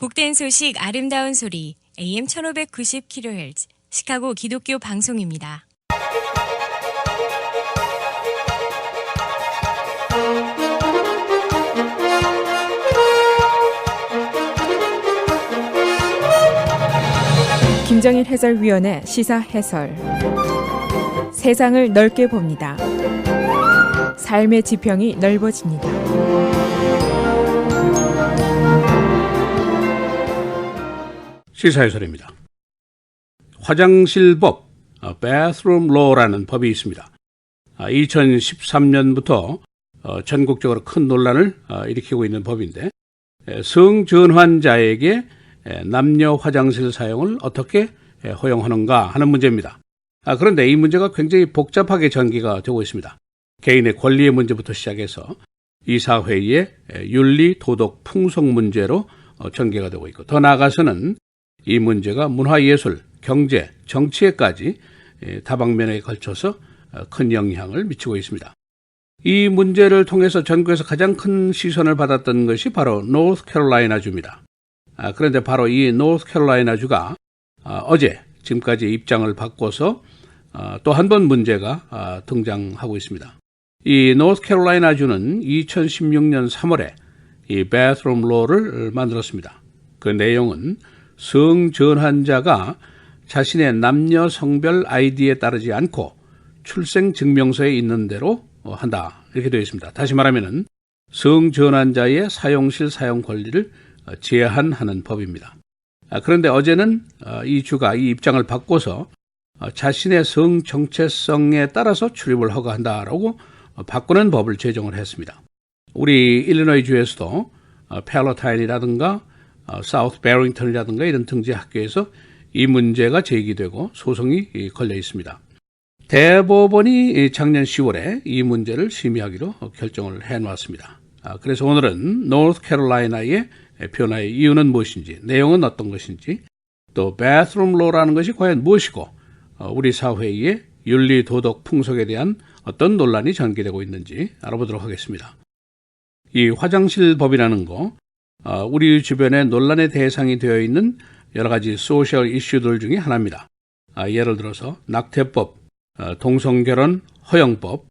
복된 소식 아름다운 소리 AM 1590kHz 시카고 기독교 방송입니다. 김정일 해설위원의 시사 해설. 세상을 넓게 봅니다. 삶의 지평이 넓어집니다. 시사해설입니다. 화장실법, bathroom law라는 법이 있습니다. 2013년부터 전국적으로 큰 논란을 일으키고 있는 법인데, 성전환자에게 남녀 화장실 사용을 어떻게 허용하는가 하는 문제입니다. 그런데 이 문제가 굉장히 복잡하게 전개가 되고 있습니다. 개인의 권리의 문제부터 시작해서 이 사회의 윤리, 도덕, 풍속 문제로 전개가 되고 있고, 더 나아가서는 이 문제가 문화예술, 경제, 정치에까지 다방면에 걸쳐서 큰 영향을 미치고 있습니다. 이 문제를 통해서 전국에서 가장 큰 시선을 받았던 것이 바로 노스캐롤라이나주입니다. 그런데 바로 이 노스캐롤라이나주가 어제 지금까지 입장을 바꿔서 또 한 번 문제가 등장하고 있습니다. 이 노스캐롤라이나주는 2016년 3월에 이 bathroom law를 만들었습니다. 그 내용은 성전환자가 자신의 남녀 성별 아이디에 따르지 않고 출생증명서에 있는 대로 한다, 이렇게 되어 있습니다. 다시 말하면 성전환자의 사용실 사용 권리를 제한하는 법입니다. 그런데 어제는 이 주가 이 입장을 바꿔서 자신의 성 정체성에 따라서 출입을 허가한다라고 바꾸는 법을 제정을 했습니다. 우리 일리노이 주에서도 팰러타인이라든가 사우스 베링턴이라든가 이런 등지 학교에서 이 문제가 제기되고 소송이 걸려 있습니다. 대법원이 작년 10월에 이 문제를 심의하기로 결정을 해놓았습니다. 그래서 오늘은 노스캐롤라이나의 변화의 이유는 무엇인지, 내용은 어떤 것인지, 또 bathroom law라는 것이 과연 무엇이고, 우리 사회의 윤리, 도덕, 풍속에 대한 어떤 논란이 전개되고 있는지 알아보도록 하겠습니다. 이 화장실법이라는 거, 우리 주변에 논란의 대상이 되어 있는 여러 가지 소셜 이슈들 중에 하나입니다. 예를 들어서 낙태법, 동성결혼 허용법,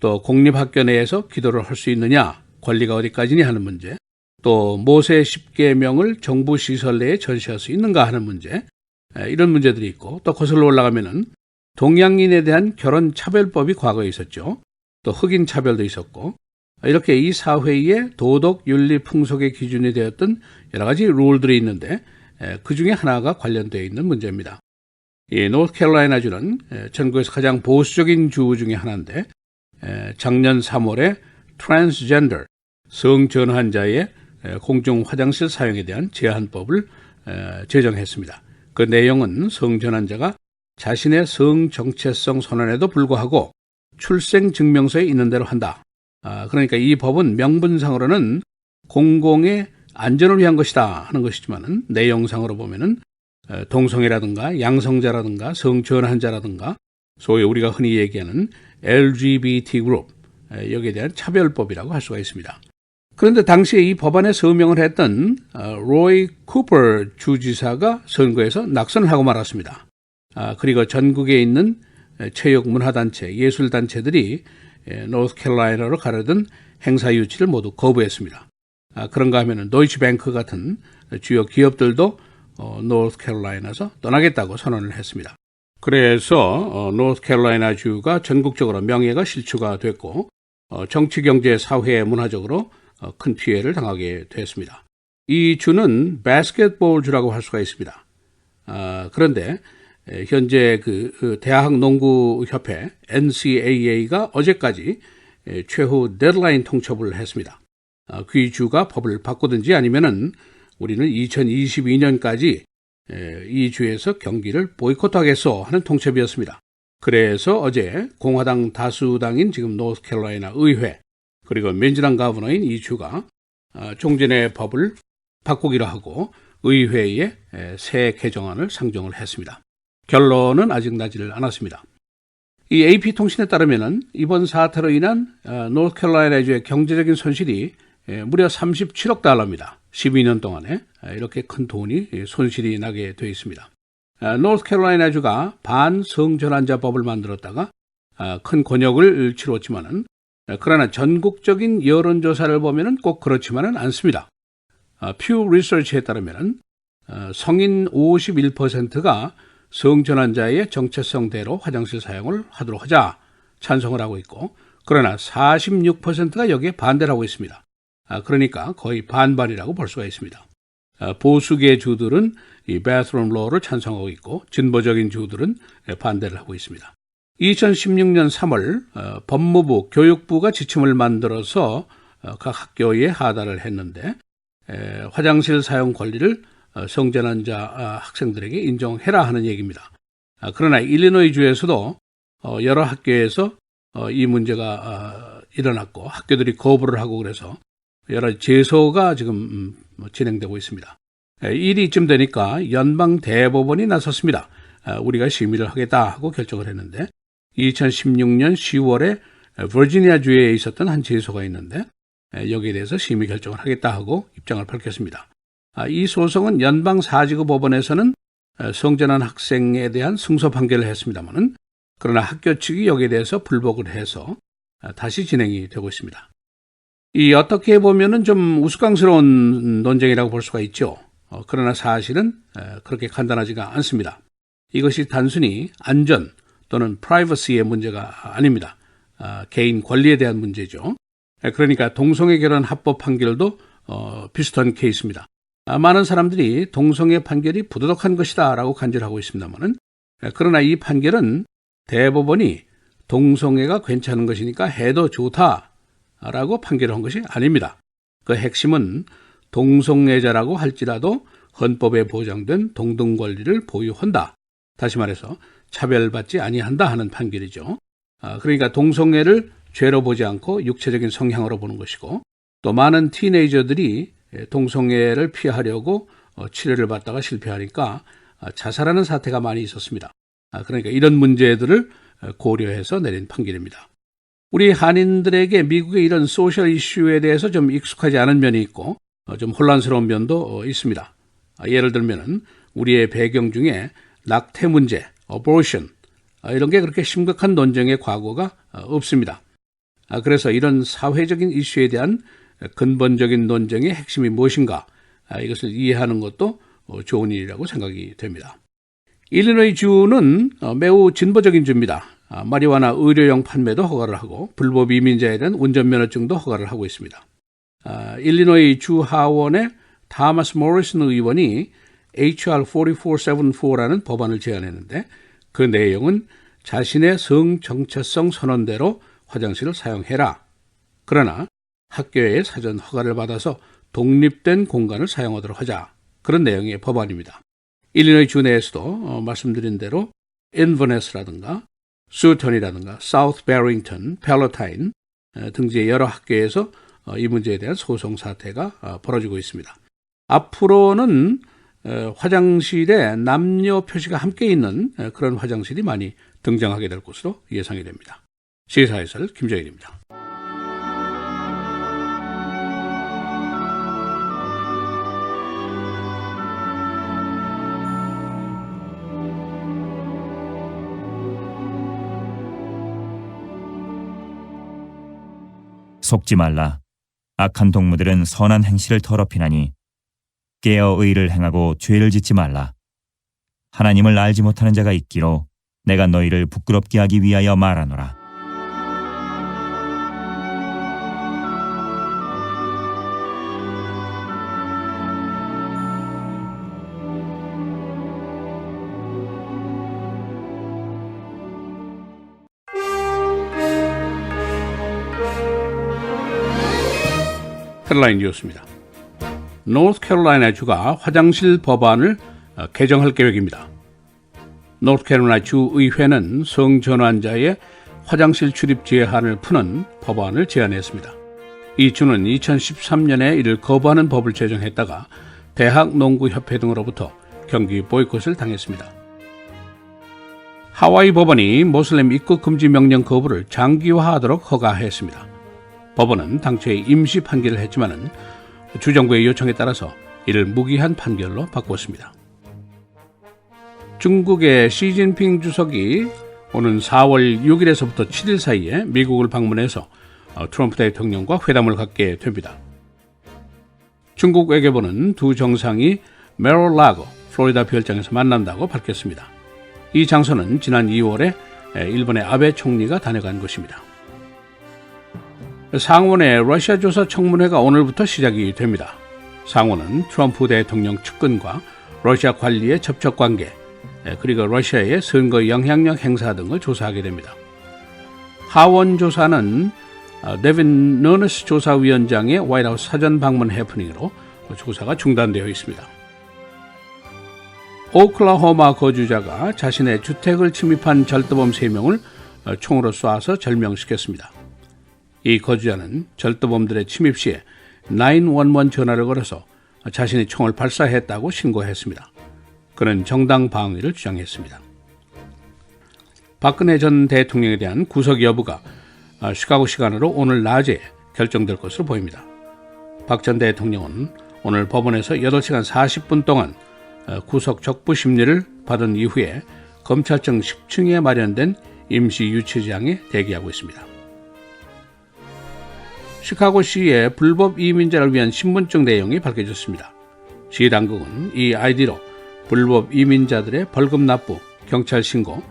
또 공립학교 내에서 기도를 할 수 있느냐, 권리가 어디까지냐 하는 문제, 또 모세 10계명을 정부 시설 내에 전시할 수 있는가 하는 문제, 이런 문제들이 있고, 또 거슬러 올라가면은 동양인에 대한 결혼 차별법이 과거에 있었죠. 또 흑인 차별도 있었고, 이렇게 이 사회의 도덕, 윤리, 풍속의 기준이 되었던 여러 가지 룰들이 있는데, 그 중에 하나가 관련되어 있는 문제입니다. 이 노스캐롤라이나주는 전국에서 가장 보수적인 주 중에 하나인데, 작년 3월에 트랜스젠더, 성전환자의 공중 화장실 사용에 대한 제한법을 제정했습니다. 그 내용은 성전환자가 자신의 성 정체성 선언에도 불구하고 출생증명서에 있는 대로 한다. 그러니까 이 법은 명분상으로는 공공의 안전을 위한 것이다 하는 것이지만, 내용상으로 보면은 동성애라든가 양성자라든가 성전환자라든가 소위 우리가 흔히 얘기하는 LGBT 그룹, 여기에 대한 차별법이라고 할 수가 있습니다. 그런데 당시에 이 법안에 서명을 했던 로이 쿠퍼 주지사가 선거에서 낙선을 하고 말았습니다. 그리고 전국에 있는 체육 문화단체, 예술단체들이 노스캐롤라이나로 가려던 행사 유치를 모두 거부했습니다. 그런가 하면 도이치뱅크 같은 주요 기업들도 노스캐롤라이나에서 떠나겠다고 선언을 했습니다. 그래서 노스캐롤라이나주가 전국적으로 명예가 실추가 됐고, 정치, 경제, 사회, 문화적으로 큰 피해를 당하게 됐습니다. 이 주는 바스켓볼 주라고 할 수가 있습니다. 그런데 현재 그 대학 농구 협회 NCAA가 어제까지 최후 데드라인 통첩을 했습니다. 그 주가 법을 바꾸든지 아니면은 우리는 2022년까지 이 주에서 경기를 보이콧하겠소 하는 통첩이었습니다. 그래서 어제 공화당 다수당인 지금 노스캐롤라이나 의회, 그리고 민주당 가버너인 이 주가 종전의 법을 바꾸기로 하고 의회에 새 개정안을 상정을 했습니다. 결론은 아직 나지를 않았습니다. 이 AP통신에 따르면 이번 사태로 인한 노스캐롤라이나주의 경제적인 손실이 무려 37억 달러입니다. 12년 동안에 이렇게 큰 돈이 손실이 나게 되어 있습니다. 노스캐롤라이나주가 반성전환자법을 만들었다가 큰 곤욕을 치렀지만은 그러나 전국적인 여론조사를 보면은 꼭 그렇지만은 않습니다. 퓨 리서치에 따르면은 성인 51%가 성전환자의 정체성대로 화장실 사용을 하도록 하자 찬성을 하고 있고, 그러나 46%가 여기에 반대를 하고 있습니다. 그러니까 거의 반반이라고 볼 수가 있습니다. 보수계 주들은 이 bathroom law를 찬성하고 있고, 진보적인 주들은 반대를 하고 있습니다. 2016년 3월 법무부, 교육부가 지침을 만들어서 각 학교에 하달을 했는데 화장실 사용 권리를 성전환자 학생들에게 인정해라 하는 얘기입니다. 그러나 일리노이주에서도 여러 학교에서 이 문제가 일어났고 학교들이 거부를 하고 그래서 여러 제소가 지금 진행되고 있습니다. 일이 이쯤 되니까 연방 대법원이 나섰습니다. 우리가 심의를 하겠다 하고 결정을 했는데 2016년 10월에 버지니아주에 있었던 한 제소가 있는데 여기에 대해서 심의 결정을 하겠다 하고 입장을 밝혔습니다. 이 소송은 연방사지구 법원에서는 성전환 학생에 대한 승소 판결을 했습니다만, 그러나 학교 측이 여기에 대해서 불복을 해서 다시 진행이 되고 있습니다. 이 어떻게 보면은 좀 우스꽝스러운 논쟁이라고 볼 수가 있죠. 그러나 사실은 그렇게 간단하지가 않습니다. 이것이 단순히 안전 또는 프라이버시의 문제가 아닙니다. 개인 권리에 대한 문제죠. 그러니까 동성애 결혼 합법 판결도 비슷한 케이스입니다. 많은 사람들이 동성애 판결이 부도덕한 것이다 라고 간주하고 있습니다만, 그러나 이 판결은 대법원이 동성애가 괜찮은 것이니까 해도 좋다라고 판결한 것이 아닙니다. 그 핵심은 동성애자라고 할지라도 헌법에 보장된 동등 권리를 보유한다. 다시 말해서 차별받지 아니한다 하는 판결이죠. 그러니까 동성애를 죄로 보지 않고 육체적인 성향으로 보는 것이고, 또 많은 티네이저들이 동성애를 피하려고 치료를 받다가 실패하니까 자살하는 사태가 많이 있었습니다. 그러니까 이런 문제들을 고려해서 내린 판결입니다. 우리 한인들에게 미국의 이런 소셜 이슈에 대해서 좀 익숙하지 않은 면이 있고 좀 혼란스러운 면도 있습니다. 예를 들면 우리의 배경 중에 낙태 문제, abortion 이런 게 그렇게 심각한 논쟁의 과거가 없습니다. 그래서 이런 사회적인 이슈에 대한 근본적인 논쟁의 핵심이 무엇인가, 이것을 이해하는 것도 좋은 일이라고 생각이 됩니다. 일리노이 주는 매우 진보적인 주입니다. 마리화나 의료용 판매도 허가를 하고 불법 이민자에 대한 운전면허증도 허가를 하고 있습니다. 일리노이 주 하원의 타마스 모리슨 의원이 HR 4474라는 법안을 제안했는데 그 내용은 자신의 성정체성 선언대로 화장실을 사용해라. 그러나 학교에 사전 허가를 받아서 독립된 공간을 사용하도록 하자. 그런 내용의 법안입니다. 일리노이 주 내에서도 말씀드린 대로 인버네스라든가 수턴이라든가 사우스 베링턴, 팰러타인 등지의 여러 학교에서 이 문제에 대한 소송 사태가 벌어지고 있습니다. 앞으로는 화장실에 남녀 표시가 함께 있는 그런 화장실이 많이 등장하게 될 것으로 예상이 됩니다. 시사해설 김정일입니다. 속지 말라. 악한 동무들은 선한 행실을 더럽히나니 깨어 의를 행하고 죄를 짓지 말라. 하나님을 알지 못하는 자가 있기로 내가 너희를 부끄럽게 하기 위하여 말하노라. 헤드라인 뉴스입니다. 노스캐롤라이나 주가 화장실 법안을 개정할 계획입니다. 노스캐롤라이나 주 의회는 성전환자의 화장실 출입 제한을 푸는 법안을 제안했습니다. 이 주는 2013년에 이를 거부하는 법을 제정했다가 대학농구협회 등으로부터 경기 보이콧을 당했습니다. 하와이 법원이 모슬렘 입국 금지 명령 거부를 장기화하도록 허가했습니다. 법원은 당초에 임시 판결을 했지만은 주정부의 요청에 따라서 이를 무기한 판결로 바꾸었습니다. 중국의 시진핑 주석이 오는 4월 6일에서부터 7일 사이에 미국을 방문해서 트럼프 대통령과 회담을 갖게 됩니다. 중국 외교부는 두 정상이 메로라고 플로리다 별장에서 만난다고 밝혔습니다. 이 장소는 지난 2월에 일본의 아베 총리가 다녀간 곳입니다. 상원의 러시아 조사 청문회가 오늘부터 시작이 됩니다. 상원은 트럼프 대통령 측근과 러시아 관리의 접촉관계, 그리고 러시아의 선거 영향력 행사 등을 조사하게 됩니다. 하원 조사는 데빈 너너스 조사위원장의 화이트하우스 사전 방문 해프닝으로 조사가 중단되어 있습니다. 오클라호마 거주자가 자신의 주택을 침입한 절도범 3명을 총으로 쏴서 절명시켰습니다. 이 거주자는 절도범들의 침입 시에 911 전화를 걸어서 자신이 총을 발사했다고 신고했습니다. 그는 정당 방위를 주장했습니다. 박근혜 전 대통령에 대한 구속 여부가 시카고 시간으로 오늘 낮에 결정될 것으로 보입니다. 박 전 대통령은 오늘 법원에서 8시간 40분 동안 구속 적부 심리를 받은 이후에 검찰청 10층에 마련된 임시 유치장에 대기하고 있습니다. 시카고시의 불법 이민자를 위한 신분증 내용이 밝혀졌습니다. 시 당국은 이 아이디로 불법 이민자들의 벌금 납부, 경찰 신고,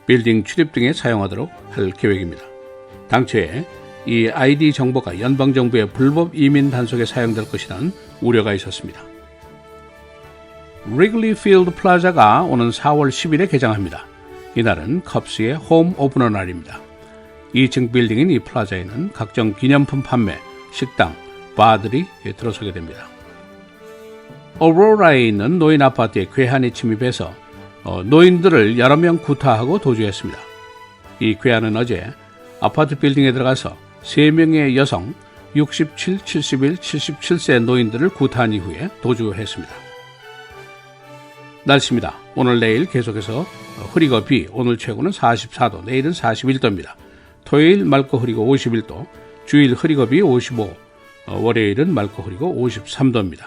빌딩 출입 등에 사용하도록 할 계획입니다. 당초에 이 아이디 정보가 연방정부의 불법 이민 단속에 사용될 것이라는 우려가 있었습니다. 리글리 필드 플라자가 오는 4월 10일에 개장합니다. 이날은 컵스의 홈 오프너 날입니다. 2층 빌딩인 이 플라자에는 각종 기념품 판매, 식당, 바들이 들어서게 됩니다. 오로라에 있는 노인 아파트에 괴한이 침입해서 노인들을 여러 명 구타하고 도주했습니다. 이 괴한은 어제 아파트 빌딩에 들어가서 3명의 여성 67, 71, 77세 노인들을 구타한 이후에 도주했습니다. 날씨입니다. 오늘 내일 계속해서 흐리고 비, 오늘 최고는 44도, 내일은 41도입니다. 토요일 맑고 흐리고 51도, 주일 흐리고 비 55, 월요일은 맑고 흐리고 53도입니다.